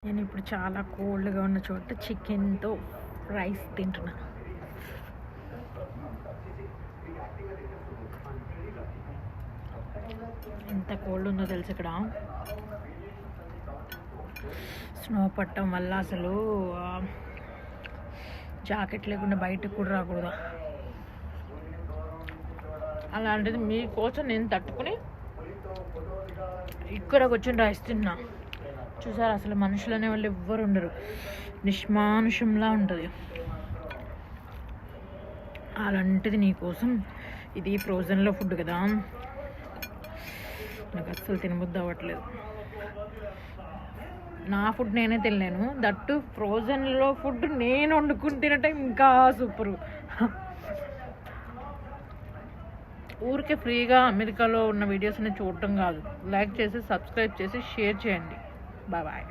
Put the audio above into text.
నేను ఇప్పుడు చాలా కోల్డ్గా ఉన్న చోట చికెన్తో రైస్ తింటున్నా. ఎంత కోల్డ్ ఉందో తెలుసు ఇక్కడ. స్నో పట్టడం వల్ల అసలు జాకెట్ లేకుండా బయటకు కూడా రాకూడదు. అలాంటిది మీకోసం నేను తట్టుకుని ఇక్కడ కూర్చొని రైస్ తిన్నా. చూసారు, అసలు మనుషులు అనే వాళ్ళు ఎవ్వరు ఉండరు, నిష్మానుషంలా ఉంటుంది. అలాంటిది నీకోసం. ఇది ఫ్రోజన్లో ఫుడ్ కదా, నాకు అస్సలు తినబుద్ధి అవ్వట్లేదు. నా ఫుడ్ నేనే తినలేను, దట్టు ఫ్రోజన్లో ఫుడ్ నేను వండుకుని తినటం ఇంకా సూపరు. ఊరికే ఫ్రీగా అమెరికాలో ఉన్న వీడియోస్ని చూడటం కాదు, లైక్ చేసి సబ్స్క్రైబ్ చేసి షేర్ చేయండి. Bye bye.